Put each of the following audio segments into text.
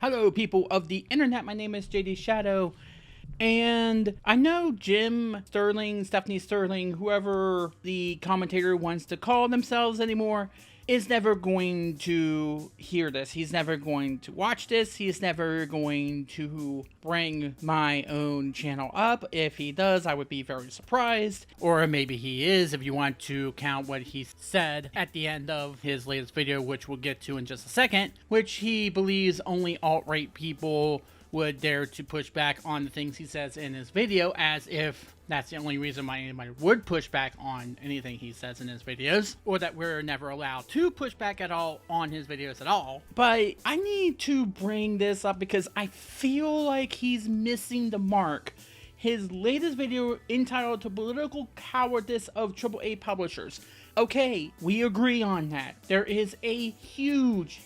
Hello, people of the internet. My name is JD Shadow, and I know Jim Sterling, Stephanie Sterling, whoever the commentator wants to call themselves anymore, is never going to hear this. He's never going to watch this. He's never going to bring my own channel up. If he does, I would be very surprised. Or maybe he is, if you want to count what he said at the end of his latest video, which we'll get to in just a second, which he believes only alt-right people would dare to push back on the things he says in his video, as if that's the only reason why anybody would push back on anything he says in his videos, or that we're never allowed to push back at all on his videos at all. But I need to bring this up because I feel like he's missing the mark. His latest video entitled "To Political Cowardice of AAA Publishers." Okay, we agree on that. There is a huge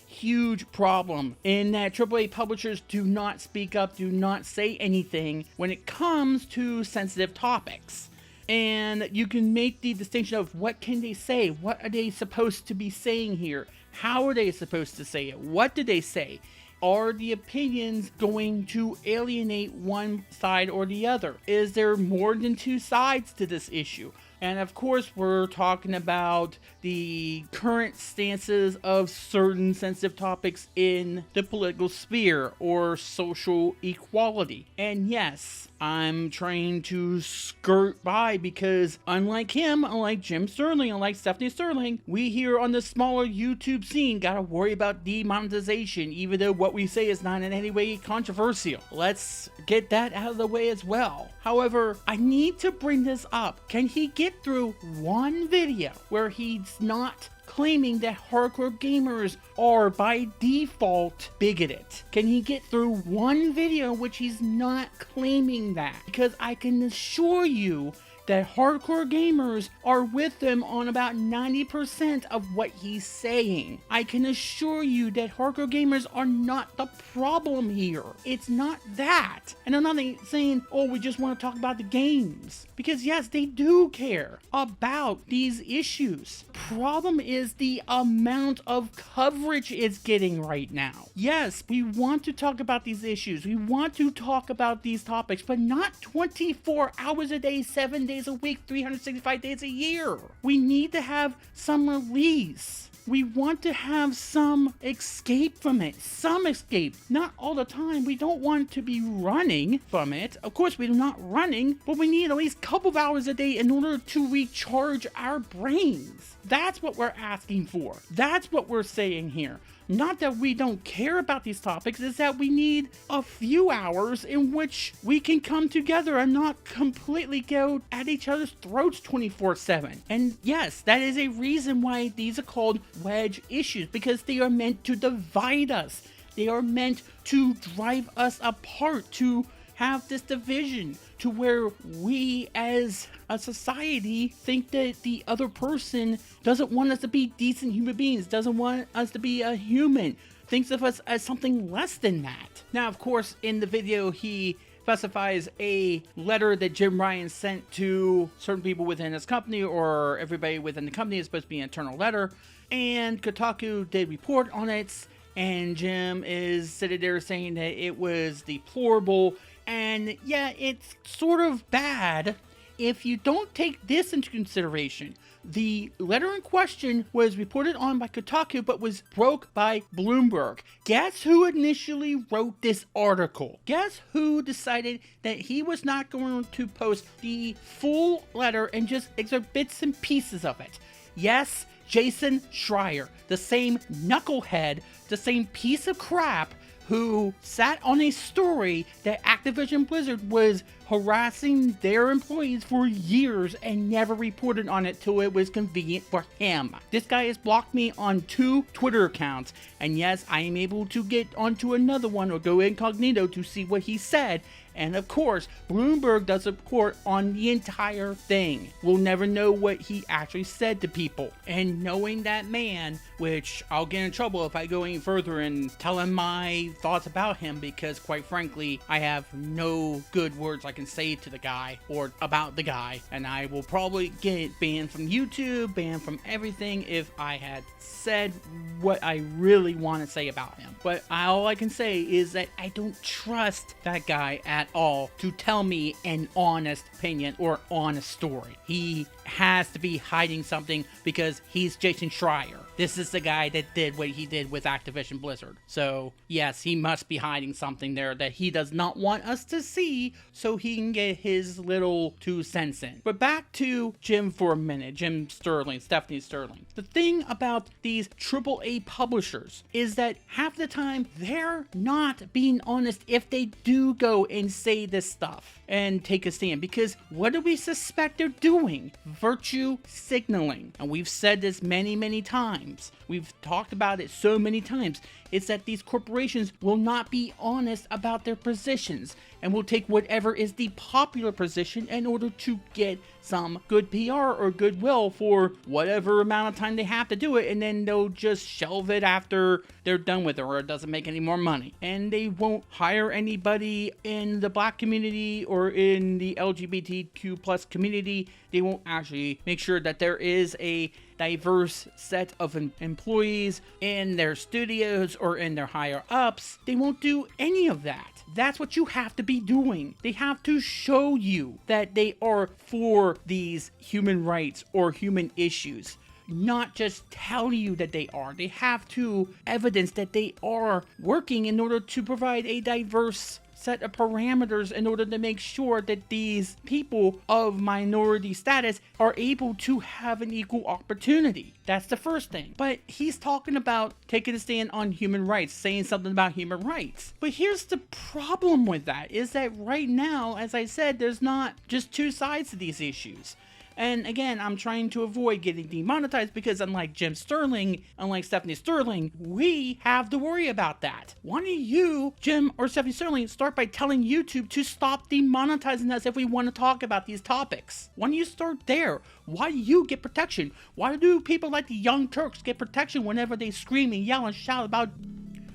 problem in that AAA publishers do not speak up, do not say anything when it comes to sensitive topics. And you can make the distinction of what can they say? What are they supposed to be saying here? How are they supposed to say it? What did they say? Are the opinions going to alienate one side or the other? Is there more than two sides to this issue? And of course, we're talking about the current stances of certain sensitive topics in the political sphere or social equality. And yes, I'm trying to skirt by because unlike him, unlike Jim Sterling, unlike Stephanie Sterling, we here on the smaller YouTube scene gotta worry about demonetization, even though what we say is not in any way controversial. Let's get that out of the way as well. However, I need to bring this up. Can he get through one video where he's not claiming that hardcore gamers are by default bigoted? Can he get through one video in which he's not claiming that? Because I can assure you that hardcore gamers are with him on about 90% of what he's saying. I can assure you that hardcore gamers are not the problem here. It's not that. And I'm not saying, oh, we just want to talk about the games. Because yes, they do care about these issues. Problem is the amount of coverage it's getting right now. Yes, we want to talk about these issues. We want to talk about these topics, but not 24 hours a day, 7 days a week, 365 days a year. We need to have some release. We want to have some escape from it. Some escape. Not all the time. We don't want to be running from it. Of course, we're not running, but we need at least a couple of hours a day in order to recharge our brains. That's what we're asking for. That's what we're saying here. Not that we don't care about these topics, it's that we need a few hours in which we can come together and not completely go at each other's throats 24/7. And yes, that is a reason why these are called wedge issues, because they are meant to divide us. They are meant to drive us apart, to have this division to where we as a society think that the other person doesn't want us to be decent human beings, doesn't want us to be a human, thinks of us as something less than that. Now, of course, in the video, he specifies a letter that Jim Ryan sent to certain people within his company, or everybody within the company is supposed to be an internal letter, and Kotaku did report on it, and Jim is sitting there saying that it was deplorable. And yeah, it's sort of bad if you don't take this into consideration. The letter in question was reported on by Kotaku, but was broke by Bloomberg. Guess who initially wrote this article? Guess who decided that he was not going to post the full letter and just excerpt bits and pieces of it? Yes, Jason Schreier, the same knucklehead, the same piece of crap who sat on a story that Activision Blizzard was harassing their employees for years and never reported on it till it was convenient for him. This guy has blocked me on 2 Twitter accounts, and yes, I am able to get onto another one or go incognito to see what he said, And of course, Bloomberg does a report on the entire thing. We'll never know what he actually said to people. And knowing that man, which I'll get in trouble if I go any further and tell him my thoughts about him, because quite frankly, I have no good words I can say to the guy or about the guy, and I will probably get banned from YouTube, banned from everything if I had said what I really want to say about him. But all I can say is that I don't trust that guy at all to tell me an honest opinion or honest story. He has to be hiding something because he's Jason Schreier. This is the guy that did what he did with Activision Blizzard. So yes, he must be hiding something there that he does not want us to see so he can get his little 2 cents in. But back to Jim for a minute. Jim Sterling, Stephanie Sterling. The thing about these AAA publishers is that half the time they're not being honest if they do go and say this stuff and take a stand, because what do we suspect they're doing? Virtue signaling. And we've said this many times. We've talked about it so many times. It's that these corporations will not be honest about their positions and will take whatever is the popular position in order to get some good PR or goodwill for whatever amount of time they have to do it, and then they'll just shelve it after they're done with it or it doesn't make any more money. And they won't hire anybody in the Black community or in the LGBTQ plus community. They won't actually make sure that there is a diverse set of employees in their studios or in their higher ups. They won't do any of that. That's what you have to be doing. They have to show you that they are for these human rights or human issues, not just tell you that they are. They have to evidence that they are working in order to provide a diverse set of parameters in order to make sure that these people of minority status are able to have an equal opportunity. That's the first thing. But he's talking about taking a stand on human rights, saying something about human rights. But here's the problem with that, is that right now, as I said, there's not just 2 sides to these issues. And again, I'm trying to avoid getting demonetized because unlike Jim Sterling, unlike Stephanie Sterling, we have to worry about that. Why don't you, Jim or Stephanie Sterling, start by telling YouTube to stop demonetizing us if we want to talk about these topics? Why don't you start there? Why do you get protection? Why do people like the Young Turks get protection whenever they scream and yell and shout about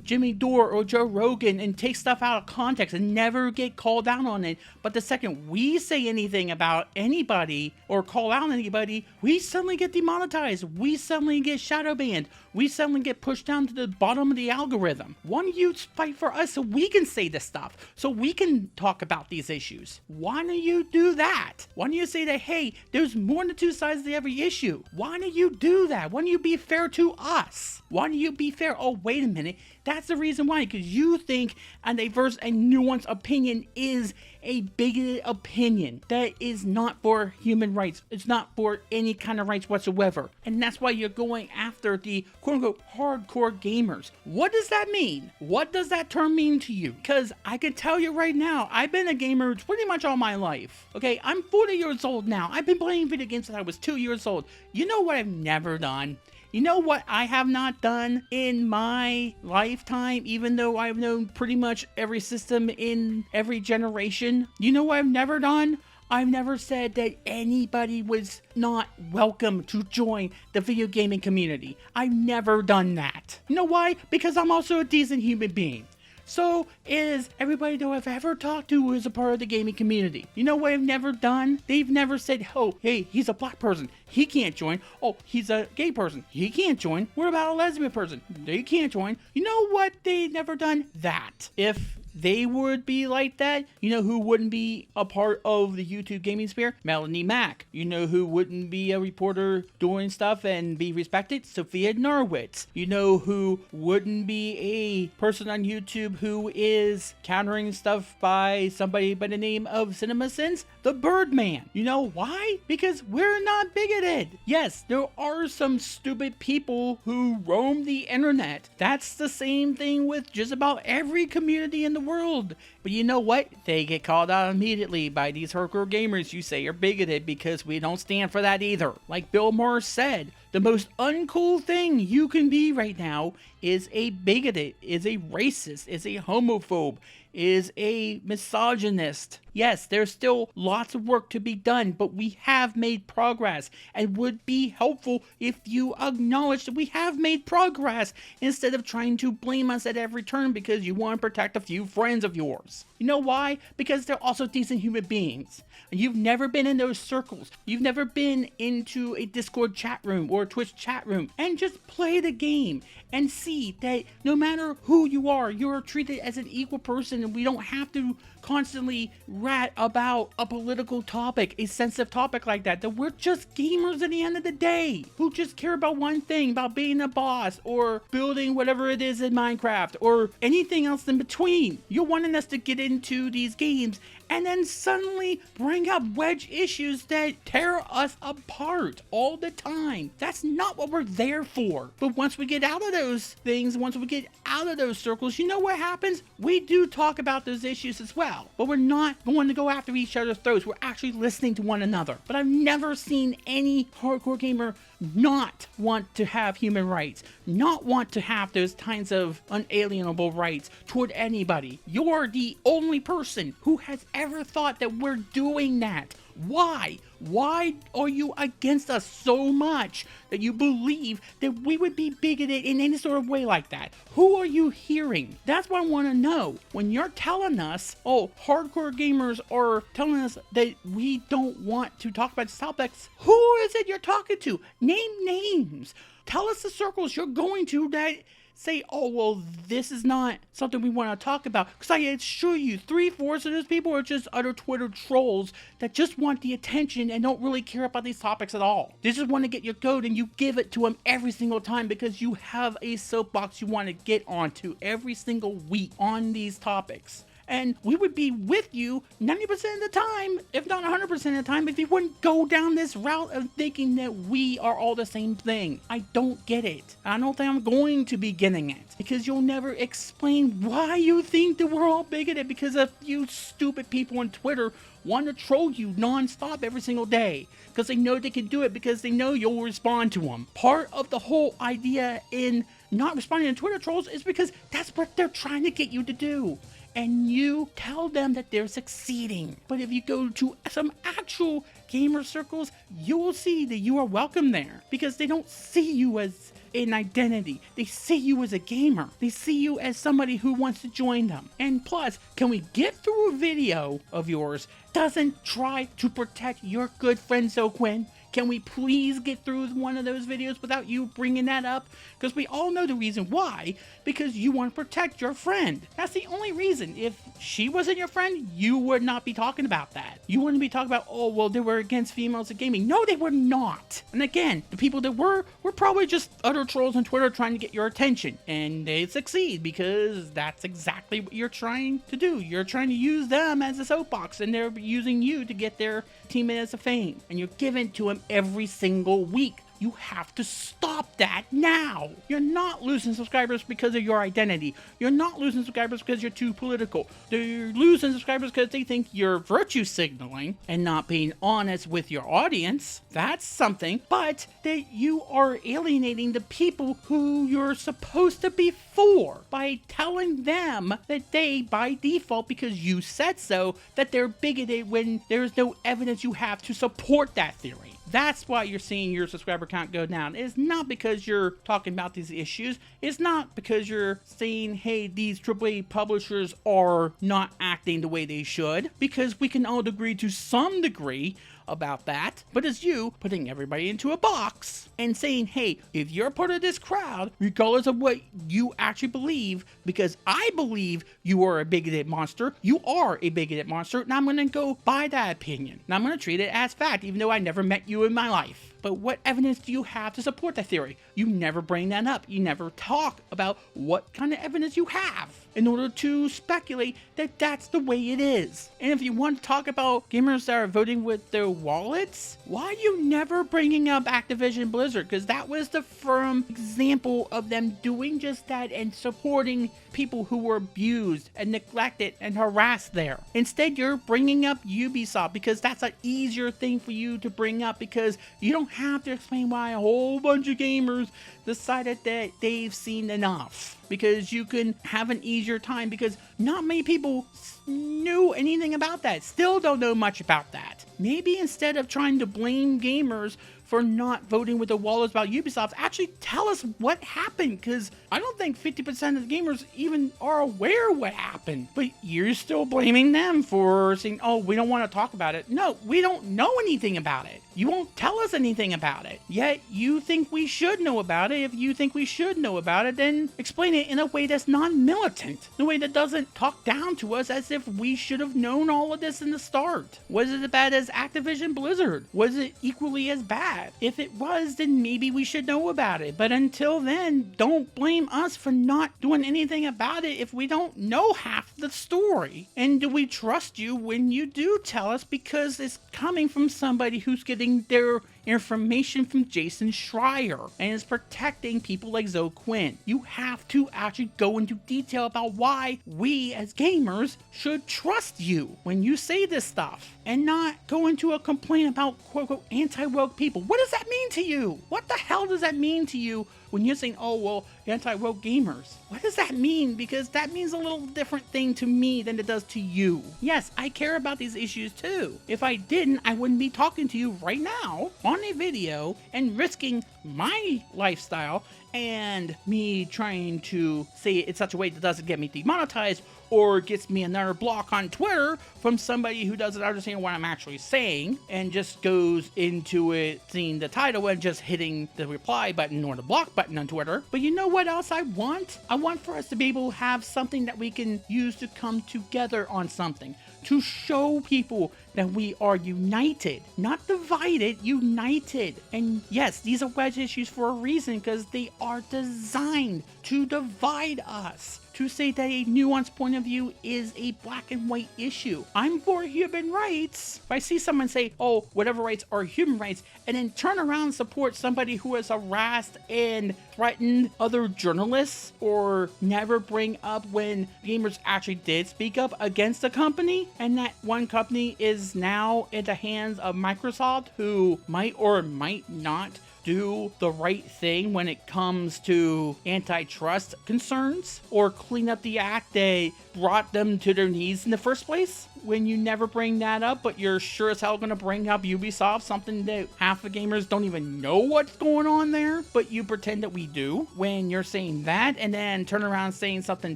Jimmy Dore or Joe Rogan and take stuff out of context and never get called out on it? But the second we say anything about anybody or call out anybody, we suddenly get demonetized. We suddenly get shadow banned. We suddenly get pushed down to the bottom of the algorithm. Why don't you fight for us so we can say this stuff, so we can talk about these issues? Why don't you do that? Why don't you say that, hey, there's more than 2 sides to every issue? Why don't you do that? Why don't you be fair to us? Why don't you be fair? Oh, wait a minute. That's the reason why, because you think a diverse and nuanced opinion is a bigoted opinion that is not for human rights. It's not for any kind of rights whatsoever. And that's why you're going after the quote-unquote hardcore gamers. What does that mean? What does that term mean to you? Because I can tell you right now, I've been a gamer pretty much all my life. Okay, I'm 40 years old now. I've been playing video games since I was 2 years old. You know what I've never done? You know what I have not done in my lifetime, even though I've known pretty much every system in every generation? You know what I've never done? I've never said that anybody was not welcome to join the video gaming community. I've never done that. You know why? Because I'm also a decent human being. So is everybody that I've ever talked to who is a part of the gaming community. You know what I've never done? They've never said, oh, hey, he's a black person. He can't join. Oh, he's a gay person. He can't join. What about a lesbian person? They can't join. You know what they've never done? That. If they would be like that, you know who wouldn't be a part of the YouTube gaming sphere? Melanie Mack. You know who wouldn't be a reporter doing stuff and be respected? Sophia Norwitz. You know who wouldn't be a person on YouTube who is countering stuff by somebody by the name of CinemaSins? The Birdman. You know why? Because we're not bigoted. Yes, there are some stupid people who roam the internet. That's the same thing with just about every community in the world. But you know what? They get called out immediately by these hardcore gamers you say are bigoted because we don't stand for that either. Like Bill Maher said, The most uncool thing you can be right now is a bigoted, is a racist, is a homophobe, is a misogynist. Yes, there's still lots of work to be done, but we have made progress, and would be helpful if you acknowledge that we have made progress instead of trying to blame us at every turn because you want to protect a few friends of yours. You know why? Because they're also decent human beings. And you've never been in those circles. You've never been into a Discord chat room or a Twitch chat room and just play the game and see that no matter who you are, you're treated as an equal person, and we don't have to constantly rat about a political topic, a sensitive topic like that we're just gamers at the end of the day who just care about one thing, about being a boss or building whatever it is in Minecraft or anything else in between. You're wanting us to get into these games and then suddenly bring up wedge issues that tear us apart all the time. That's not what we're there for. But once we get out of those things, once we get out of those circles, you know what happens? We do talk about those issues as well. But we're not going to go after each other's throats. We're actually listening to one another. But I've never seen any hardcore gamer not want to have human rights, not want to have those kinds of unalienable rights toward anybody. You're the only person who has ever thought that we're doing that. Why? Why are you against us so much that you believe that we would be bigoted in any sort of way like that? Who are you hearing? That's what I want to know. When you're telling us, oh, hardcore gamers are telling us that we don't want to talk about topics, who is it you're talking to? Name names. Tell us the circles you're going to that say, oh, well, this is not something we want to talk about. Because I assure you, 3/4 of those people are just utter Twitter trolls that just want the attention and don't really care about these topics at all. They just want to get your code and you give it to them every single time because you have a soapbox you want to get onto every single week on these topics. And we would be with you 90% of the time, if not 100% of the time, if you wouldn't go down this route of thinking that we are all the same thing. I don't get it. I don't think I'm going to be getting it. Because you'll never explain why you think that we're all bigoted because a few stupid people on Twitter want to troll you non-stop every single day. Because they know they can do it because they know you'll respond to them. Part of the whole idea in not responding to Twitter trolls is because that's what they're trying to get you to do. And you tell them that they're succeeding. But if you go to some actual gamer circles, you will see that you are welcome there because they don't see you as an identity. They see you as a gamer. They see you as somebody who wants to join them. And plus, can we get through a video of yours doesn't try to protect your good friend Quinn? Can we please get through one of those videos without you bringing that up? Because we all know the reason why. Because you want to protect your friend. That's the only reason. If she wasn't your friend, you would not be talking about that. You wouldn't be talking about, oh, well, they were against females in gaming. No, they were not. And again, the people that were probably just utter trolls on Twitter trying to get your attention. And they succeed because that's exactly what you're trying to do. You're trying to use them as a soapbox and they're using you to get their 10 minutes of fame. And you're giving to them every single week. You have to stop that now. You're not losing subscribers because of your identity. You're not losing subscribers because you're too political. They're losing subscribers because they think you're virtue signaling and not being honest with your audience. That's something. But that you are alienating the people who you're supposed to be for by telling them that they, by default, because you said so, that they're bigoted when there's no evidence you have to support that theory. That's why you're seeing your subscriber count go down. It's not because you're talking about these issues. It's not because you're saying, hey, these AAA publishers are not acting the way they should. Because we can all agree to some degree about that, but it's you putting everybody into a box and saying, hey, if you're part of this crowd, regardless of what you actually believe, because I believe you are a bigoted monster, you are a bigoted monster, and I'm going to go by that opinion. And I'm going to treat it as fact, even though I never met you in my life. But what evidence do you have to support that theory? You never bring that up. You never talk about what kind of evidence you have in order to speculate that that's the way it is. And if you want to talk about gamers that are voting with their wallets, why are you never bringing up Activision Blizzard? Because that was the firm example of them doing just that and supporting people who were abused and neglected and harassed there. Instead, you're bringing up Ubisoft because that's an easier thing for you to bring up because you don't don't have to explain why a whole bunch of gamers decided that they've seen enough, because you can have an easier time, because not many people knew anything about that, still don't know much about that. Maybe instead of trying to blame gamers for not voting with the wallets about Ubisoft, actually tell us what happened, because I don't think 50% of the gamers even are aware what happened. But you're still blaming them for saying, oh, we don't want to talk about it. No, we don't know anything about it. You won't tell us anything about it. Yet you think we should know about it. If you think we should know about it, then explain it in a way that's non-militant. In a way that doesn't talk down to us as if we should have known all of this in the start. Was it as bad as Activision Blizzard? Was it equally as bad? If it was, then maybe we should know about it. But until then, don't blame us for not doing anything about it if we don't know half the story. And do we trust you when you do tell us, because it's coming from somebody who's getting their information from Jason Schreier and is protecting people like Zoe Quinn? You have to actually go into detail about why we as gamers should trust you when you say this stuff, and not go into a complaint about quote-unquote anti-woke people. What does that mean to you? What the hell does that mean to you when you're saying, oh, well, anti-woke gamers? What does that mean? Because that means a little different thing to me than it does to you. Yes, I care about these issues too. If I didn't, I wouldn't be talking to you right now on a video and risking my lifestyle and me trying to say it in such a way that doesn't get me demonetized or gets me another block on Twitter from somebody who doesn't understand what I'm actually saying and just goes into it seeing the title and just hitting the reply button or the block button on Twitter. But you know what else I want? I want for us to be able to have something that we can use to come together on something, to show people that we are united, not divided, united. And yes, these are wedge issues for a reason, because they are designed to divide us, to say that a nuanced point of view is a black and white issue. I'm for human rights. If I see someone say, oh, whatever rights are human rights, and then turn around and support somebody who has harassed and threatened other journalists, or never bring up when gamers actually did speak up against a company, and that one company is now in the hands of Microsoft, who might or might not do the right thing when it comes to antitrust concerns, or clean up the act that brought them to their knees in the first place. When you never bring that up, but you're sure as hell gonna bring up Ubisoft, something that half the gamers don't even know what's going on there, but you pretend that we do. When you're saying that and then turn around saying something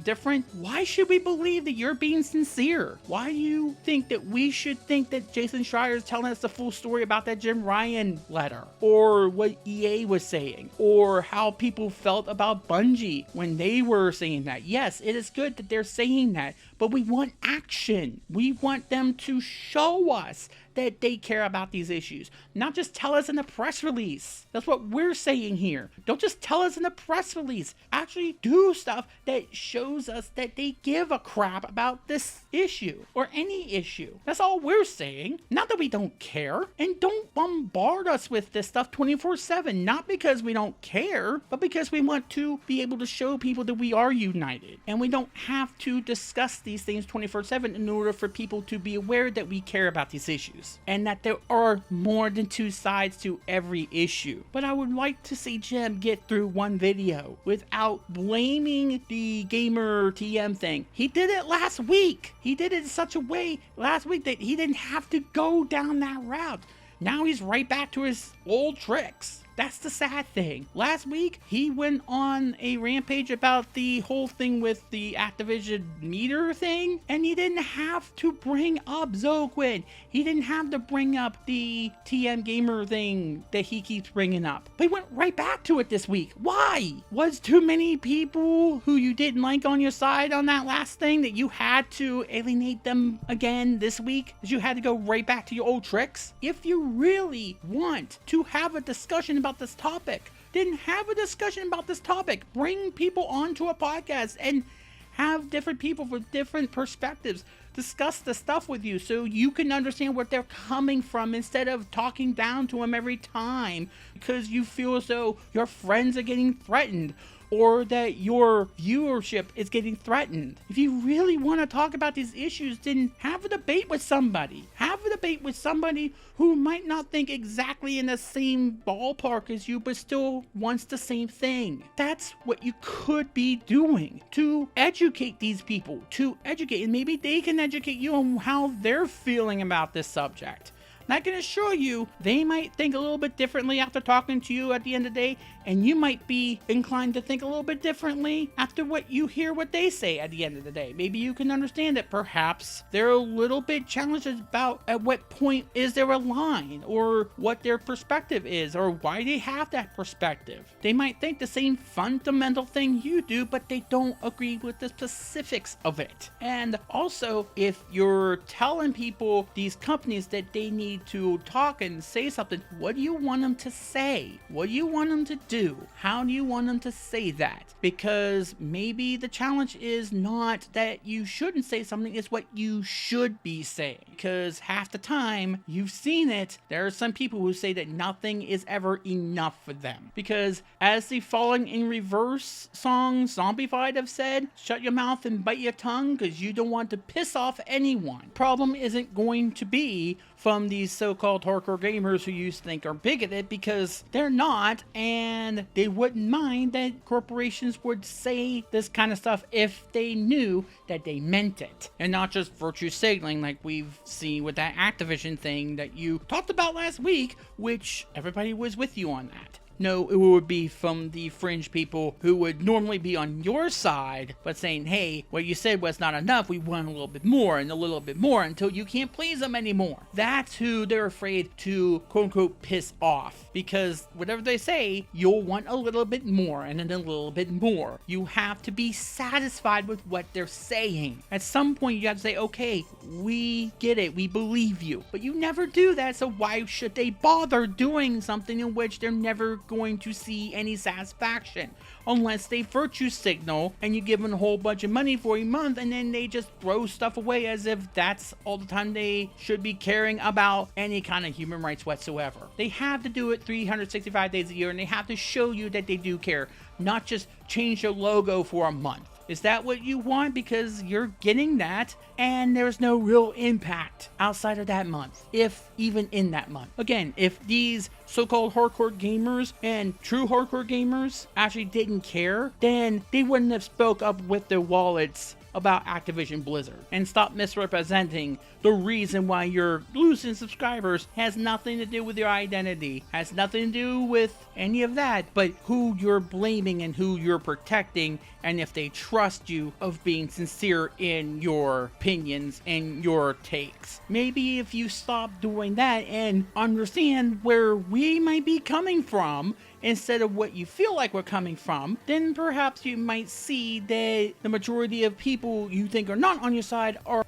different, why should we believe that you're being sincere? Why do you think that we should think that Jason Schreier is telling us the full story about that Jim Ryan letter, or what EA was saying, or how people felt about Bungie when they were saying that? Yes, it is good that they're saying that, but we want action. We want them to show us that they care about these issues, not just tell us in a press release. That's what we're saying here. Don't just tell us in a press release. Actually do stuff that shows us that they give a crap about this issue or any issue. That's all we're saying. Not that we don't care. And don't bombard us with this stuff 24/7, not because we don't care, but because we want to be able to show people that we are united. And we don't have to discuss these things 24/7 in order for people to be aware that we care about these issues, and that there are more than two sides to every issue. But I would like to see Jim get through one video without blaming the gamer TM thing. He did it last week. He did it in such a way last week that he didn't have to go down that route. Now he's right back to his old tricks. That's the sad thing. Last week, he went on a rampage about the whole thing with the Activision meter thing, and he didn't have to bring up Zoe Quinn. He didn't have to bring up the TM Gamer thing that he keeps bringing up. But he went right back to it this week. Why? Was too many people who you didn't like on your side on that last thing that you had to alienate them again this week? That you had to go right back to your old tricks? If you really want to have a discussion about this topic, then have a discussion about this topic. Bring people onto a podcast and have different people with different perspectives discuss the stuff with you so you can understand where they're coming from, instead of talking down to them every time because you feel as though your friends are getting threatened, or that your viewership is getting threatened. If you really want to talk about these issues, then have a debate with somebody. Have a debate with somebody who might not think exactly in the same ballpark as you, but still wants the same thing. That's what you could be doing to educate these people, and maybe they can educate you on how they're feeling about this subject. And I can assure you, they might think a little bit differently after talking to you at the end of the day, and you might be inclined to think a little bit differently after what you hear what they say at the end of the day. Maybe you can understand that perhaps they're a little bit challenged about at what point is there a line, or what their perspective is, or why they have that perspective. They might think the same fundamental thing you do, but they don't agree with the specifics of it. And also, if you're telling people, these companies, that they need to talk and say something, what do you want them to say? What do you want them to do? How do you want them to say that? Because maybe the challenge is not that you shouldn't say something, it's what you should be saying. Because half the time, you've seen it, there are some people who say that nothing is ever enough for them. Because as the Falling in Reverse song Zombified have said, shut your mouth and bite your tongue because you don't want to piss off anyone. Problem isn't going to be from these so-called hardcore gamers who you think are bigoted, because they're not, and they wouldn't mind that corporations would say this kind of stuff if they knew that they meant it, and not just virtue signaling like we've seen with that Activision thing that you talked about last week, which everybody was with you on that. No, it would be from the fringe people who would normally be on your side, but saying, hey, what you said was not enough, we want a little bit more and a little bit more until you can't please them anymore. That's who they're afraid to quote-unquote piss off, because whatever they say, you'll want a little bit more and then a little bit more. You have to be satisfied with what they're saying. At some point, you have to say, okay, we get it, we believe you. But you never do that, so why should they bother doing something in which they're never going to see any satisfaction, unless they virtue signal and you give them a whole bunch of money for a month and then they just throw stuff away as if that's all the time they should be caring about any kind of human rights whatsoever. They have to do it 365 days a year, and they have to show you that they do care, not just change your logo for a month. Is that what you want? Because you're getting that, and there's no real impact outside of that month, if even in that month. Again, if these so-called hardcore gamers and true hardcore gamers actually didn't care, then they wouldn't have spoke up with their wallets about Activision Blizzard and stop misrepresenting the reason why you're losing subscribers. Has nothing to do with your identity, has nothing to do with any of that, but who you're blaming and who you're protecting, and if they trust you of being sincere in your opinions and your takes. Maybe if you stop doing that and understand where we might be coming from instead of what you feel like we're coming from, then perhaps you might see that the majority of people you think are not on your side are